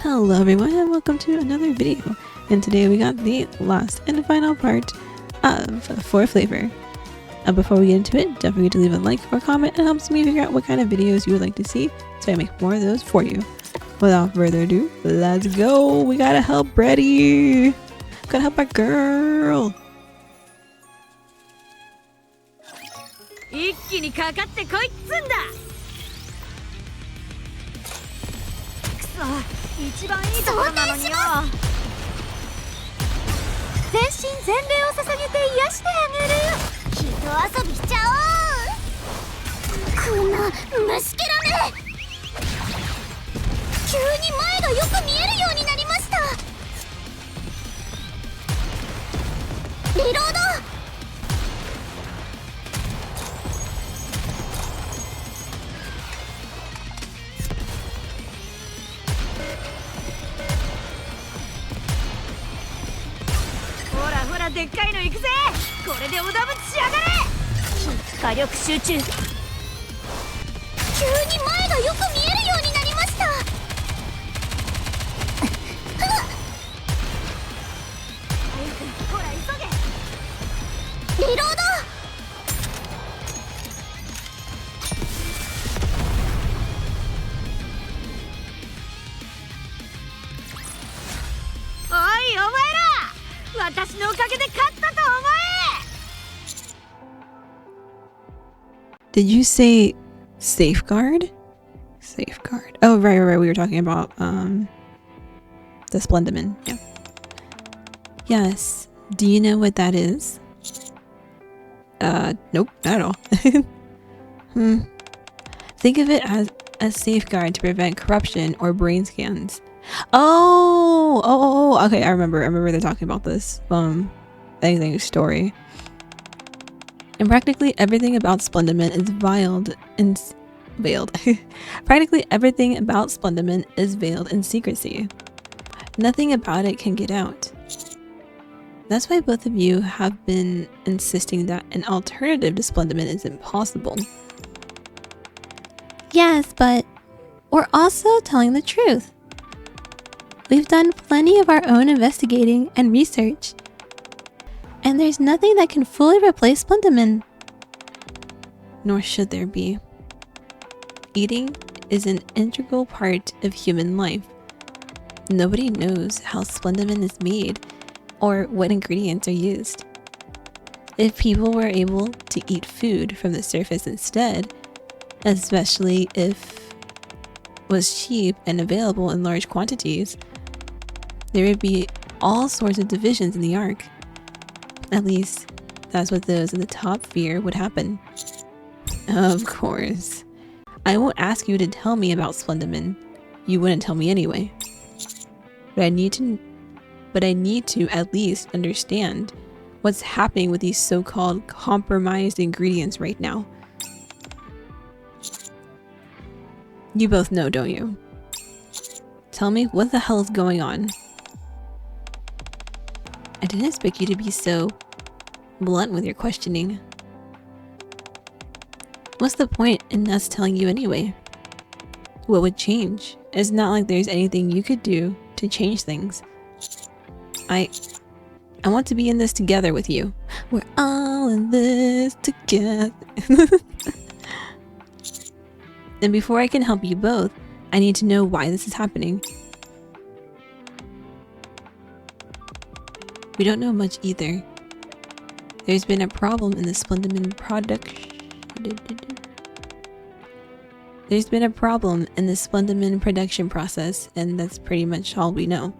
Hello everyone and welcome to another video, and today we got the last and final part of 4 Flavor. Before we get into it, don't forget to leave a like or comment. It helps me figure out what kind of videos you would like to see, so I make more of those for you. Without further ado, let's go! We gotta help Brady! Gotta help our girl! 一気にかかってこいっつんだ。くそ、一番いいところなのによ。全身全霊を捧げて癒してあげる。人遊びしちゃおう。こんな虫けらめ。急に前がよく見えるようになりました。リロード。でっかいの行くぜ。これでおだぶちしやがれ。火力集中。急に前がよく見えるようになりました。早くほら急げ。リロード。おいお前ら、私のおかげで勝ったと思え。 Did you say safeguard? Safeguard. Oh, right. We were talking about the Splendiman. Yeah. Yes. Do you know what that is? Nope, not at all. Think of it as a safeguard to prevent corruption or brain scans. Oh, okay, I remember they're talking about this anything story. And practically everything about Splendiman is veiled. Practically everything about Splendiman is veiled in secrecy. Nothing about it can get out. That's why both of you have been insisting that an alternative to Splendiman is impossible. Yes, but we're also telling the truth. We've done plenty of our own investigating and research, and there's nothing that can fully replace Splendiman. Nor should there be. Eating is an integral part of human life. Nobody knows how Splendiman is made or what ingredients are used. If people were able to eat food from the surface instead, especially if it was cheap and available in large quantities, there would be all sorts of divisions in the Ark. At least, that's what those in the top fear would happen. Of course. I won't ask you to tell me about Splendiman. You wouldn't tell me anyway. But I need to at least understand what's happening with these so-called compromised ingredients right now. You both know, don't you? Tell me what the hell is going on. I didn't expect you to be so blunt with your questioning. What's the point in us telling you anyway? What would change? It's not like there's anything you could do to change things. I want to be in this together with you. We're all in this together. And before I can help you both, I need to know why this is happening. We don't know much either. There's been a problem in the Splendiman production process, and that's pretty much all we know.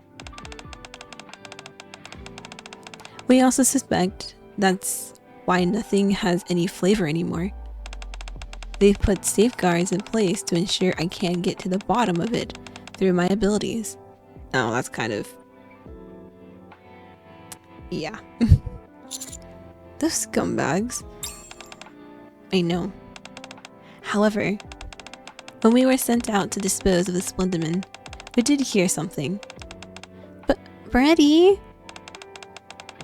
We also suspect that's why nothing has any flavor anymore. They've put safeguards in place to ensure I can't get to the bottom of it through my abilities. Oh, that's kind of... yeah. Those scumbags. I know. However, when we were sent out to dispose of the Splendiman, we did hear something. But, Brady!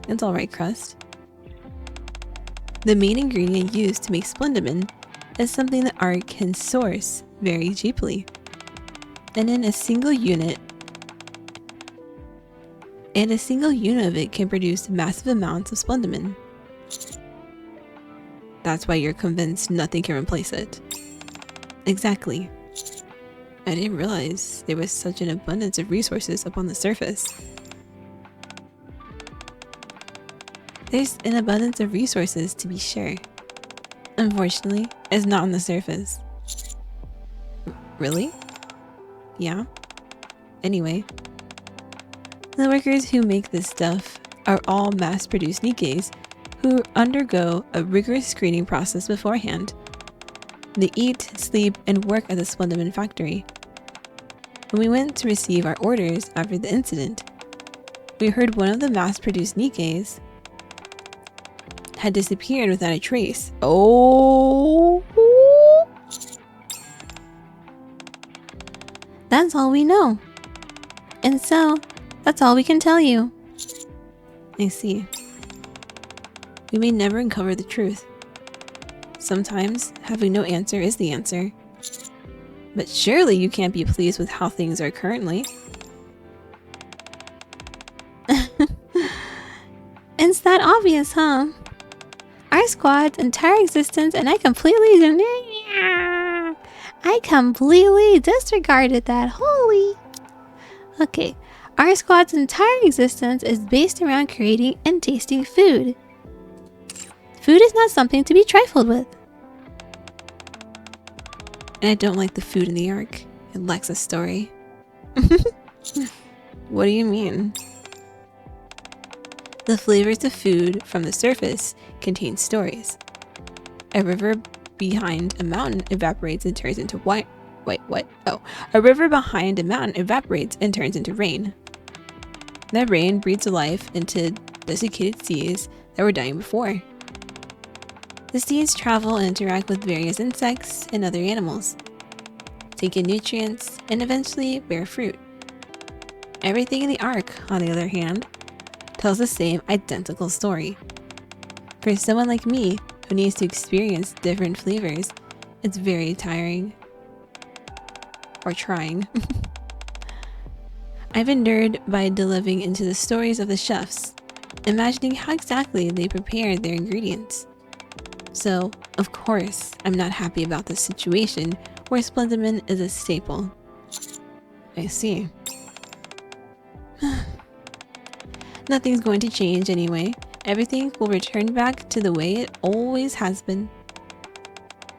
It's alright, Crust. The main ingredient used to make Splendiman is something that Ark can source very cheaply. And in a single unit, and a single unit of it can produce massive amounts of splendamine. That's why you're convinced nothing can replace it. Exactly. I didn't realize there was such an abundance of resources up on the surface. There's an abundance of resources, to be sure. Unfortunately, it's not on the surface. Really? Yeah? Anyway. The workers who make this stuff are all mass-produced Nikkes who undergo a rigorous screening process beforehand. They eat, sleep, and work at the splendamine factory. When we went to receive our orders after the incident, we heard one of the mass-produced Nikkes had disappeared without a trace. Oh! That's all we know. And so, that's all we can tell you. I see. We may never uncover the truth. Sometimes, having no answer is the answer. But surely you can't be pleased with how things are currently. It's that obvious, huh? Our squad's entire existence, and I completely disregarded that. Holy. Okay, our squad's entire existence is based around creating and tasting food. Food is not something to be trifled with. And I don't like the food in the Ark. It lacks a story. What do you mean? The flavors of food from the surface contain stories. A river behind a mountain evaporates and turns into wine. Wait, what? Oh, a river behind a mountain evaporates and turns into rain. That rain breathes life into desiccated seas that were dying before. The seeds travel and interact with various insects and other animals, take in nutrients, and eventually bear fruit. Everything in the Ark, on the other hand, tells the same identical story. For someone like me, who needs to experience different flavors, it's very tiring. Or trying. I've endured by delving into the stories of the chefs, imagining how exactly they prepared their ingredients. So, of course, I'm not happy about this situation where splendamine is a staple. I see. Nothing's going to change anyway. Everything will return back to the way it always has been.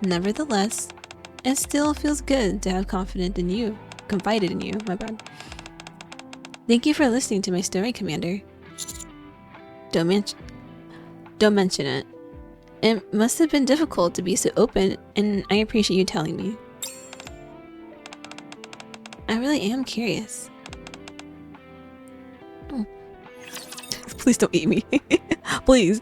Nevertheless, it still feels good to have confided in you. My bad. Thank you for listening to my story, Commander. Don't mention it. It must have been difficult to be so open, and I appreciate you telling me. I really am curious. Please don't eat me. Please.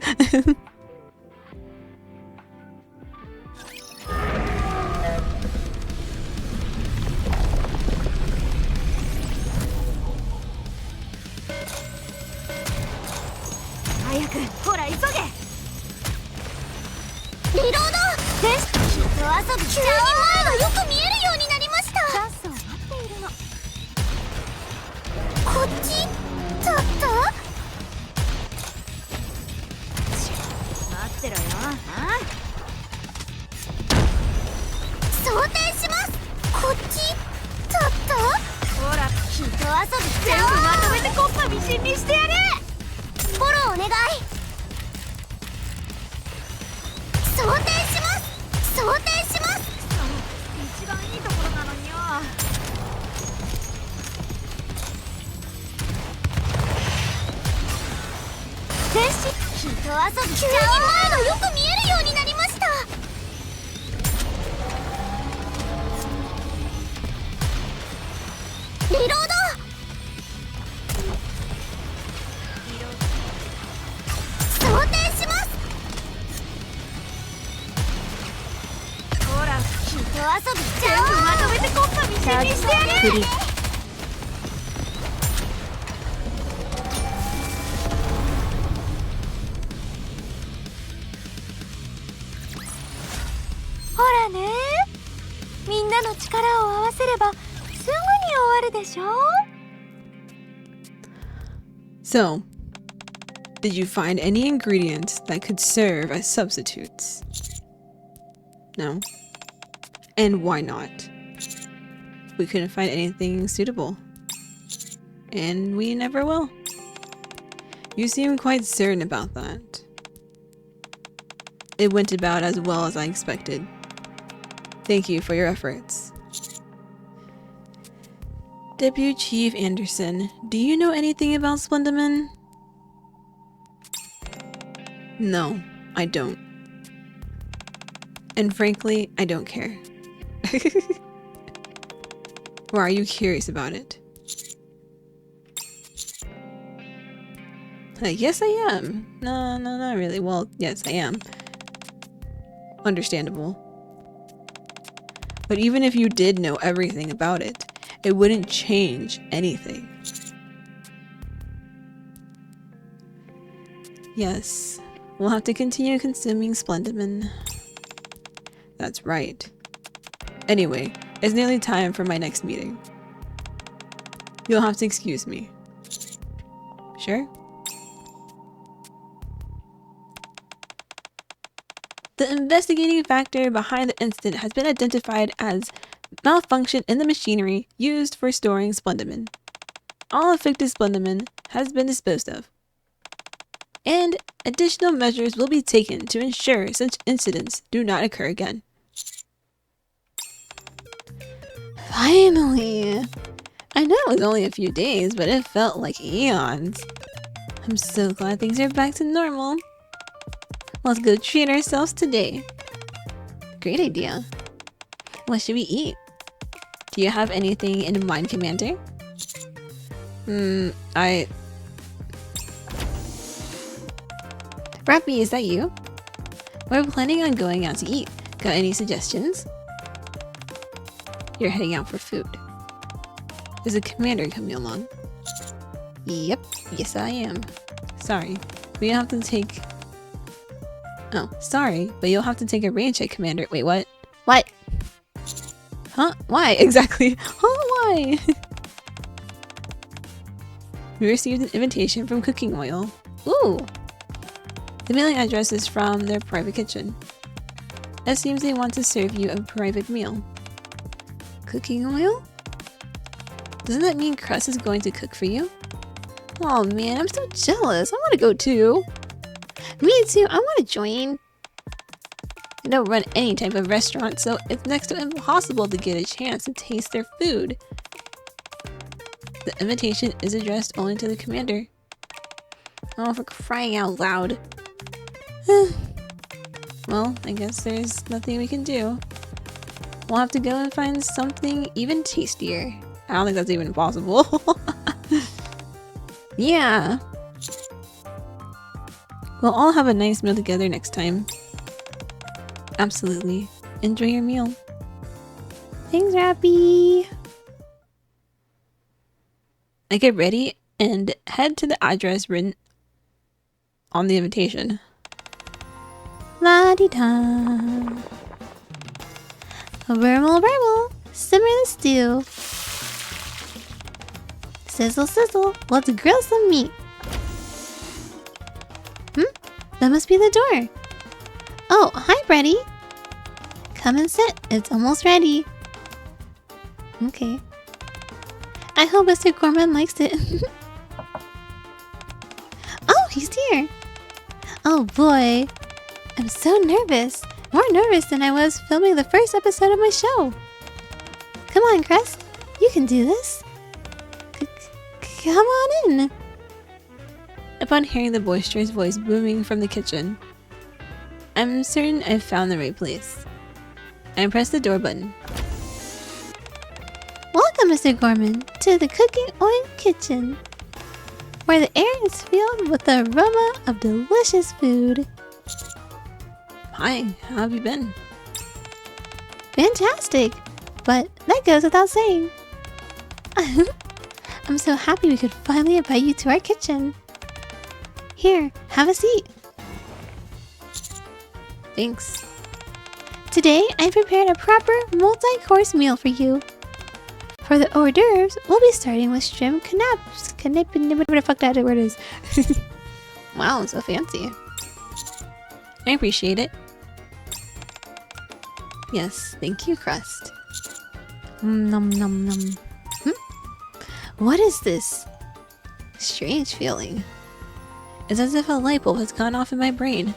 So, did you find any ingredients that could serve as substitutes? No. And why not? We couldn't find anything suitable. And we never will. You seem quite certain about that. It went about as well as I expected. Thank you for your efforts. Deputy Chief Anderson, do you know anything about Splendiman? No, I don't. And frankly, I don't care. Or are you curious about it? Yes, I am. No, not really. Well, yes, I am. Understandable. But even if you did know everything about it, it wouldn't change anything. Yes, we'll have to continue consuming Splendiman. That's right. Anyway, it's nearly time for my next meeting. You'll have to excuse me. Sure? The investigating factor behind the incident has been identified as malfunction in the machinery used for storing Splendiman. All affected Splendiman has been disposed of, and additional measures will be taken to ensure such incidents do not occur again. Finally! I know it was only a few days, but it felt like eons. I'm so glad things are back to normal. Let's go treat ourselves today. Great idea. What should we eat? Do you have anything in mind, Commander? Rappy, is that you? We're planning on going out to eat. Got any suggestions? You're heading out for food. Is the commander coming along? Yep, yes I am. Sorry, but you'll have to take... Oh, sorry, but you'll have to take a rain check, Commander. Wait, what? What? Huh? Why? Exactly. Huh? Why? We received an invitation from Cooking Oil. Ooh! The mailing address is from their private kitchen. It seems they want to serve you a private meal. Cooking Oil? Doesn't that mean Crust is going to cook for you? Oh man, I'm so jealous. I want to go too. Me too, I want to join. I don't run any type of restaurant, so it's next to impossible to get a chance to taste their food. The invitation is addressed only to the commander. Oh, for crying out loud. Well, I guess there's nothing we can do. We'll have to go and find something even tastier. I don't think that's even possible. Yeah. We'll all have a nice meal together next time. Absolutely. Enjoy your meal. Thanks, Rappy. I get ready and head to the address written on the invitation. La-di-da. Burble, burble, simmer the stew. Sizzle, sizzle, let's grill some meat. That must be the door. Oh, hi, Brady. Come and sit, it's almost ready. Okay. I hope Mr. Gorman likes it. Oh, he's here. Oh boy. I'm so nervous. More nervous than I was filming the first episode of my show. Come on, Crest. You can do this. Come on in. Upon hearing the boisterous voice booming from the kitchen, I'm certain I've found the right place. I press the door button. Welcome, Mr. Gorman, to the Cooking Oil Kitchen, where the air is filled with the aroma of delicious food. Hi, how have you been? Fantastic, but that goes without saying. I'm so happy we could finally invite you to our kitchen. Here, have a seat. Thanks. Today, I prepared a proper multi-course meal for you. For the hors d'oeuvres, we'll be starting with shrimp canapes. Whatever the fuck that word is. Wow, so fancy. I appreciate it. Yes, thank you, crust. Nom nom nom. What is this? Strange feeling. It's as if a light bulb has gone off in my brain.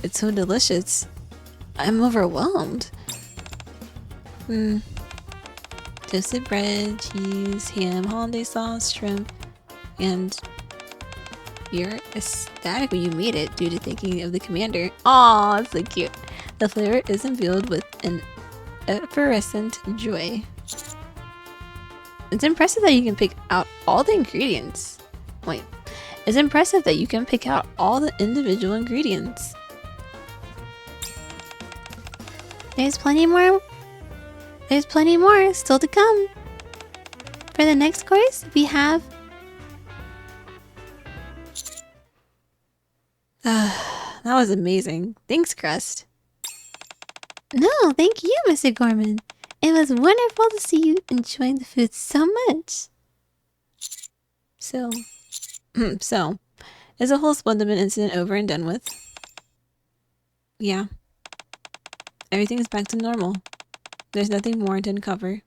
It's so delicious. I'm overwhelmed. Toasted bread, cheese, ham, hollandaise sauce, shrimp, and you're ecstatic when you made it due to thinking of the commander. Aw, it's so cute. The flavor is imbued with an effervescent joy. It's impressive that you can pick out all the ingredients. Wait, it's impressive that you can pick out all the individual ingredients. There's plenty more. There's plenty more still to come. For the next course, we have... That was amazing. Thanks, Crust. No, thank you, Mr. Gorman. It was wonderful to see you enjoying the food so much. So, is the whole Splendidman incident over and done with? Yeah. Everything is back to normal. There's nothing more to uncover.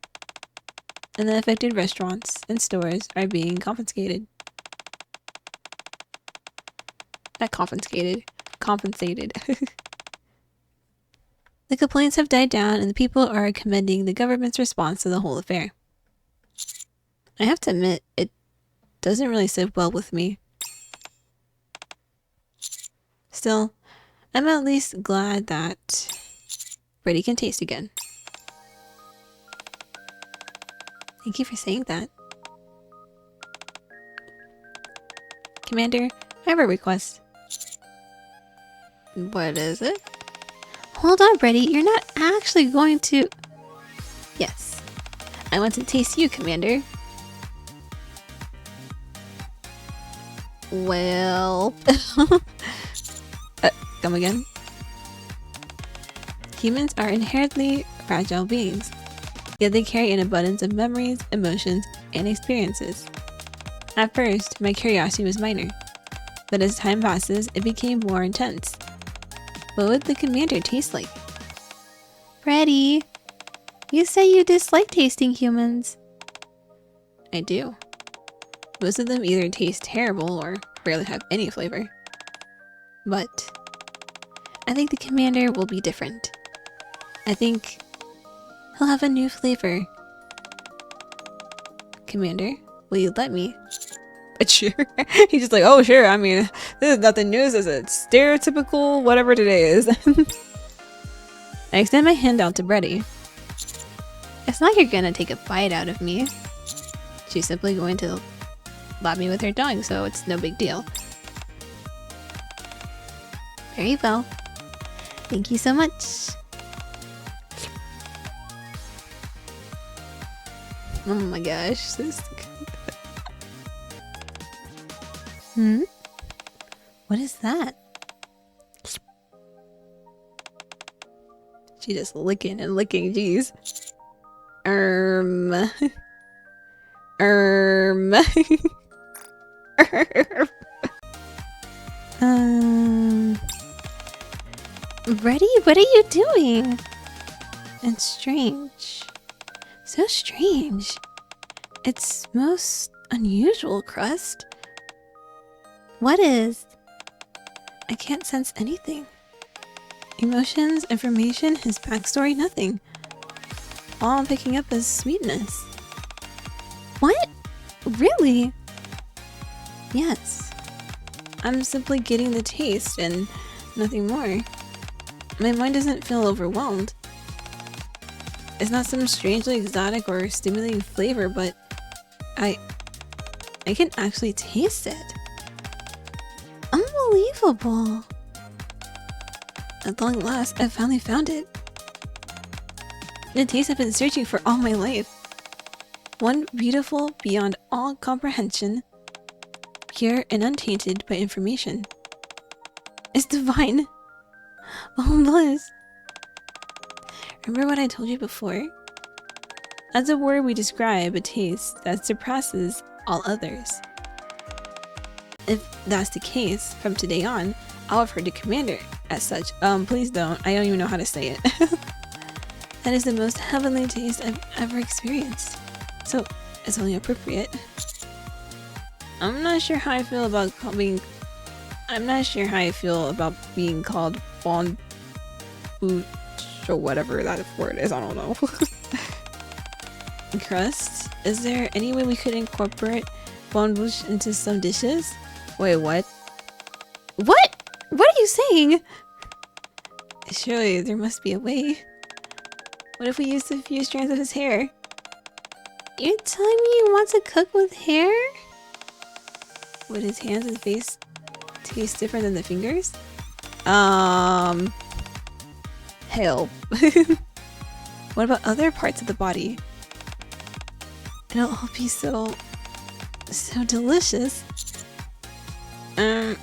And the affected restaurants and stores are being confiscated. Not confiscated. Compensated. The complaints have died down and the people are commending the government's response to the whole affair. I have to admit, it doesn't really sit well with me. Still, I'm at least glad that Brady can taste again. Thank you for saying that. Commander, I have a request. What is it? Hold on, Brady. You're not actually going to... Yes. I want to taste you, Commander. Well... come again? Humans are inherently fragile beings, yet they carry an abundance of memories, emotions, and experiences. At first, my curiosity was minor, but as time passes, it became more intense. What would the commander taste like? Brady, you say you dislike tasting humans. I do. Most of them either taste terrible or barely have any flavor. But I think the commander will be different. I think he'll have a new flavor. Commander, will you let me? Sure. He's just like, oh sure, I mean, this is nothing new, this is a stereotypical whatever today is. I extend my hand out to Brady. It's not like you're gonna take a bite out of me. She's simply going to lap me with her tongue, so it's no big deal. Very well. Thank you so much. Oh my gosh, this is good. What is that? She just licking and licking, jeez. Brady, what are you doing? It's strange. So strange. It's most unusual, Crust. What is? I can't sense anything. Emotions, information, his backstory, nothing. All I'm picking up is sweetness. What? Really? Yes. I'm simply getting the taste and nothing more. My mind doesn't feel overwhelmed. It's not some strangely exotic or stimulating flavor, but I can actually taste it. Unbelievable. At long last, I finally found it. The taste I've been searching for all my life. One beautiful beyond all comprehension, pure and untainted by information. It's divine. Oh, bliss. Remember what I told you before? As a word, we describe a taste that surpasses all others. If that's the case, from today on, I'll refer to Commander as such. Please don't. I don't even know how to say it. That is the most heavenly taste I've ever experienced. So, it's only appropriate. I'm not sure how I feel about being called Bon Bouche or whatever that word is. I don't know. Crust? Is there any way we could incorporate Bon Bouche into some dishes? Wait, what? What? What are you saying? Surely there must be a way. What if we used a few strands of his hair? You're telling me you want to cook with hair? Would his hands and face taste different than the fingers? Help. What about other parts of the body? It'll all be so delicious. I'm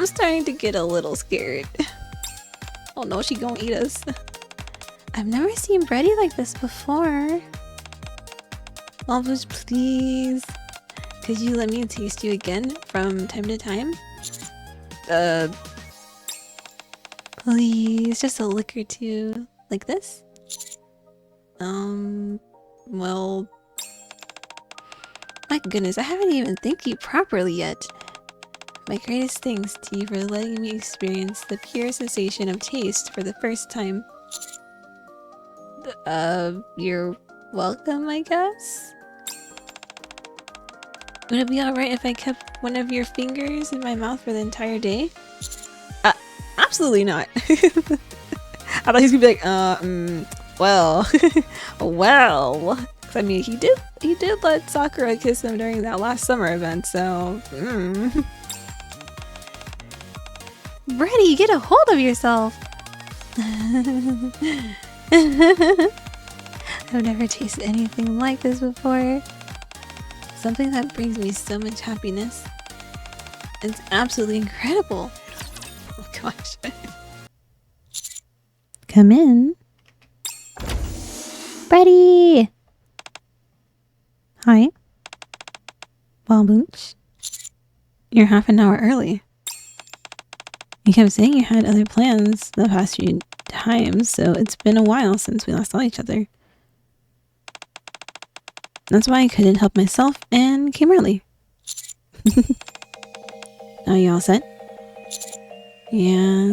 starting to get a little scared. Oh no, she gonna eat us. I've never seen bready like this before. Always, please. Could you let me taste you again from time to time? Please, just a lick or two. Like this? Well... My goodness, I haven't even thanked you properly yet. My greatest thanks to you for letting me experience the pure sensation of taste for the first time. You're welcome, I guess? Would it be alright if I kept one of your fingers in my mouth for the entire day? Absolutely not. I thought he was gonna be like, well, well. I mean, he did let Sakura kiss him during that last summer event, so. Bready, get a hold of yourself. I've never tasted anything like this before. Something that brings me so much happiness. It's absolutely incredible. Oh gosh. Come in. Bready! Hi. Well, Booch. You're half an hour early. You kept saying you had other plans the past few times, so it's been a while since we last saw each other. That's why I couldn't help myself and came early. Are you all set? Yeah.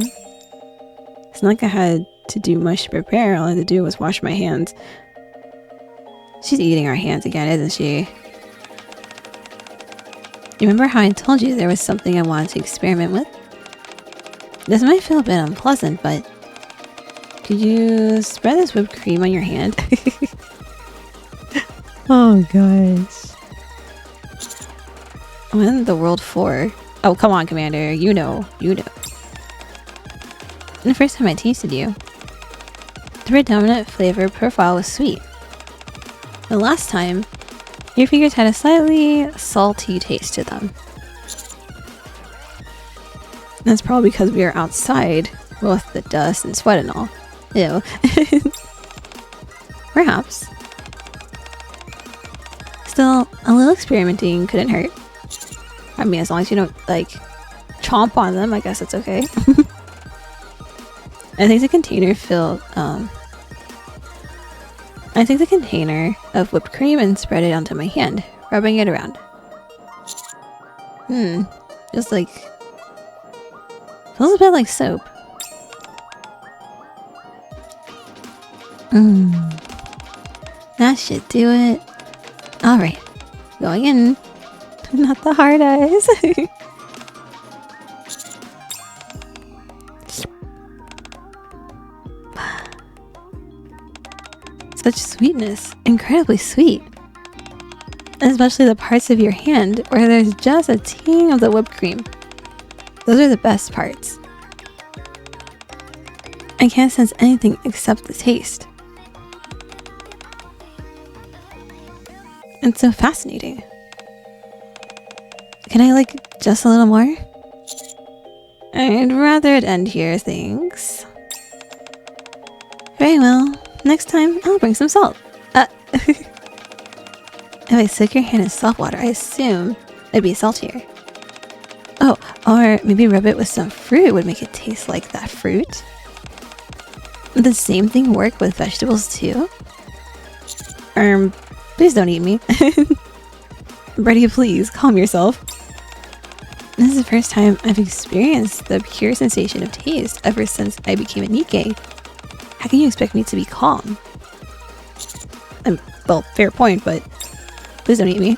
It's not like I had to do much to prepare. All I had to do was wash my hands. She's eating our hands again, isn't she? Remember how I told you there was something I wanted to experiment with? This might feel a bit unpleasant, but could you spread this whipped cream on your hand? Oh gosh. What in the world for? Oh, come on, Commander. You know. The first time I tasted you, the predominant flavor profile was sweet. The last time, your fingers had a slightly salty taste to them. That's probably because we are outside with the dust and sweat and all. Ew. Perhaps. Still, a little experimenting couldn't hurt. I mean, as long as you don't, like, chomp on them, I guess it's okay. I think the container of whipped cream and spread it onto my hand, rubbing it around. Just like... feels a bit like soap. That should do it. Alright, going in. Not the hard eyes. Such sweetness. Incredibly sweet. Especially the parts of your hand where there's just a ting of the whipped cream. Those are the best parts. I can't sense anything except the taste. It's so fascinating. Can I, like, just a little more? I'd rather it end here, thanks. Very well. Next time, I'll bring some salt. If I soak your hand in salt water, I assume it'd be saltier. Oh, or maybe rub it with some fruit would make it taste like that fruit. Would the same thing work with vegetables too? Please don't eat me. Brady, please, calm yourself. This is the first time I've experienced the pure sensation of taste ever since I became a NIKKE. How can you expect me to be calm? Well, fair point, but please don't eat me.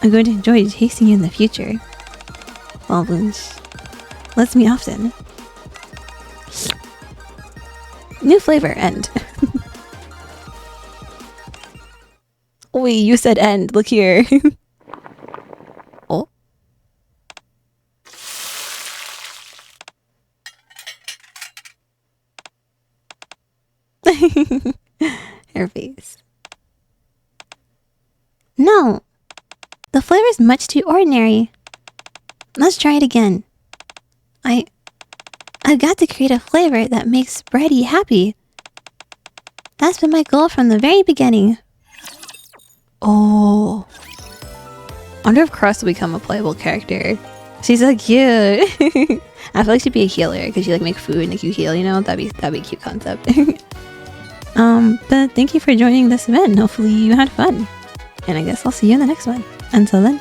I'm going to enjoy tasting you in the future. Well, let's meet often. New flavor, end. Wait, you said end. Look here. Oh. Her face. No. The flavor's much too ordinary. Let's try it again. I've got to create a flavor that makes Brady happy. That's been my goal from the very beginning. Oh. I wonder if Crust will become a playable character. She's so cute. I feel like she'd be a healer because she like make food and make you heal, you know? That'd be a cute concept. But thank you for joining this event. Hopefully you had fun. And I guess I'll see you in the next one. Until then.